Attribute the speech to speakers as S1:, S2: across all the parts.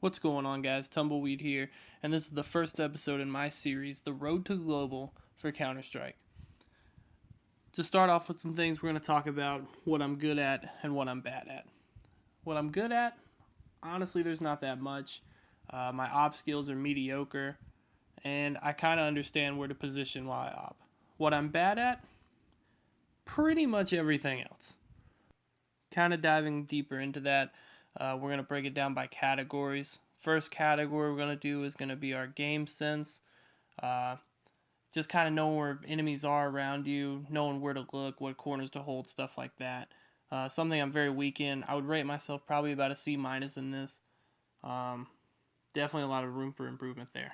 S1: What's going on, guys? Tumbleweed here, and this is the first episode in my series, The Road to Global for Counter-Strike. To start off with some things, we're going to talk about what I'm good at and what I'm bad at. What I'm good at, honestly, there's not that much. My op skills are mediocre, and I kind of understand where to position while I op. What I'm bad at, pretty much everything else. Kind of diving deeper into that, we're going to break it down by categories. First category we're going to do is going to be our game sense. Just kind of knowing where enemies are around you, knowing where to look, what corners to hold, stuff like that. Something I'm very weak in. I would rate myself probably about a C- in this. Definitely a lot of room for improvement there.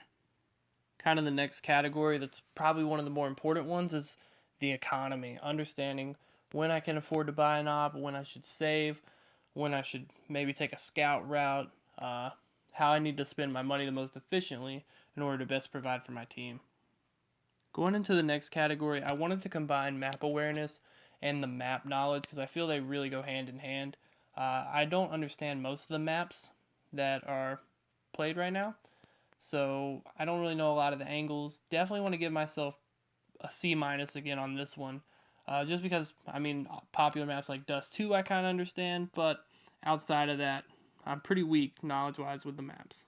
S1: Kind of the next category that's probably one of the more important ones is the economy. Understanding when I can afford to buy an op, when I should save, when I should maybe take a scout route, how I need to spend my money the most efficiently in order to best provide for my team. Going into the next category, I wanted to combine map awareness and the map knowledge because I feel they really go hand in hand. I don't understand most of the maps that are played right now, so I don't really know a lot of the angles. Definitely want to give myself a C- again on this one. Just because, popular maps like Dust 2 I kind of understand, but outside of that, I'm pretty weak knowledge-wise with the maps.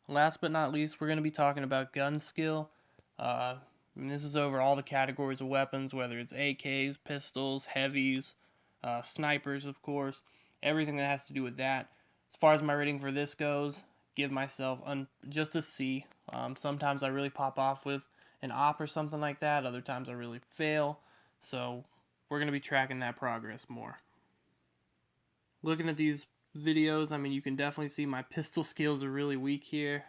S1: Last but not least, we're going to be talking about gun skill. This is over all the categories of weapons, whether it's AKs, pistols, heavies, snipers, of course, everything that has to do with that. As far as my rating for this goes, give myself just a C. Sometimes I really pop off with an op or something like that. Other times I really fail. So we're going to be tracking that progress more. Looking at these videos, you can definitely see my pistol skills are really weak here.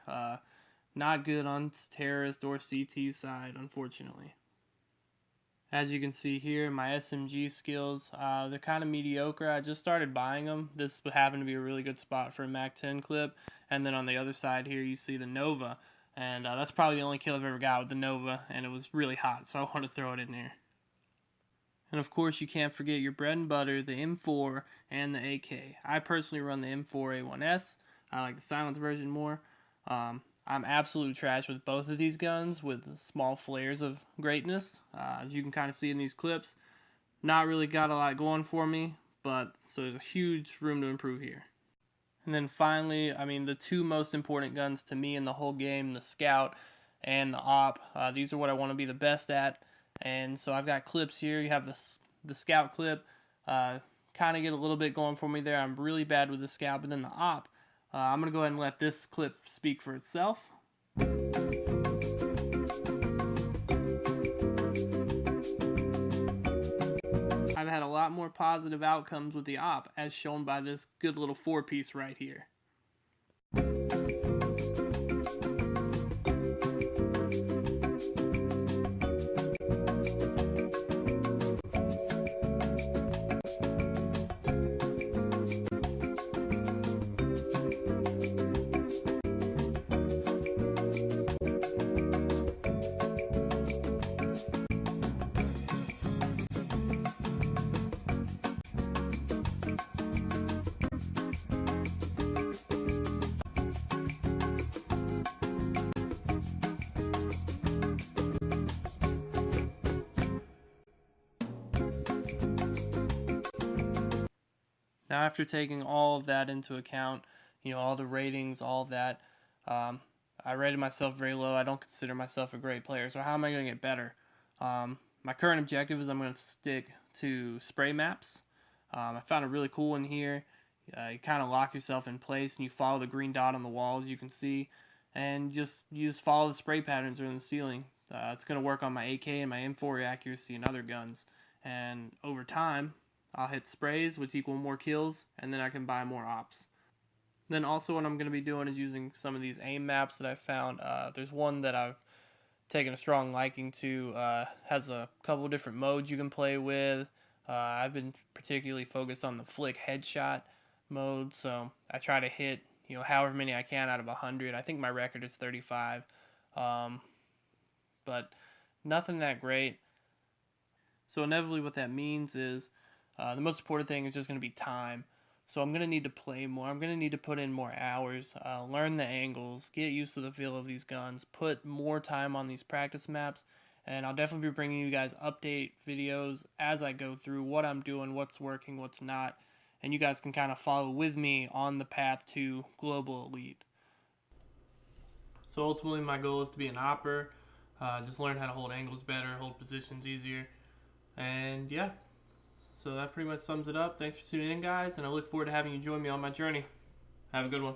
S1: Not good on terrorist or CT side, unfortunately. As you can see here, my SMG skills, they're kind of mediocre. I just started buying them. This happened to be a really good spot for a MAC-10 clip. And then on the other side here, you see the Nova. And that's probably the only kill I've ever got with the Nova, and it was really hot, so I want to throw it in there. And of course, you can't forget your bread and butter, the M4 and the AK. I personally run the M4A1S. I like the silenced version more. I'm absolute trash with both of these guns with small flares of greatness. As you can kind of see in these clips, not really got a lot going for me, but so there's a huge room to improve here. And then finally, the two most important guns to me in the whole game, the Scout and the Op. These are what I want to be the best at. And so I've got clips here. You have the Scout clip. Kind of get a little bit going for me there. I'm really bad with the Scout, but then the Op. I'm going to go ahead and let this clip speak for itself. I've had a lot more positive outcomes with the op, as shown by this good little 4-piece right here. Now, after taking all of that into account, all the ratings, all of that, I rated myself very low. I don't consider myself a great player. So how am I going to get better? My current objective is I'm going to stick to spray maps. I found a really cool one here. You kind of lock yourself in place and you follow the green dot on the wall, as you can see, and you just follow the spray patterns that are in the ceiling. It's going to work on my AK and my M4 accuracy and other guns. And over time, I'll hit sprays, which equal more kills, and then I can buy more ops. Then also what I'm going to be doing is using some of these aim maps that I found. There's one that I've taken a strong liking to. Has a couple of different modes you can play with. I've been particularly focused on the flick headshot mode, so I try to hit however many I can out of 100. I think my record is 35, but nothing that great. So inevitably what that means is the most important thing is just going to be time. So I'm going to need to play more. I'm going to need to put in more hours, learn the angles, get used to the feel of these guns, put more time on these practice maps, and I'll definitely be bringing you guys update videos as I go through what I'm doing, what's working, what's not, and you guys can kind of follow with me on the path to Global Elite. So ultimately my goal is to be an opper, just learn how to hold angles better, hold positions easier, and yeah. So that pretty much sums it up. Thanks for tuning in, guys, and I look forward to having you join me on my journey. Have a good one.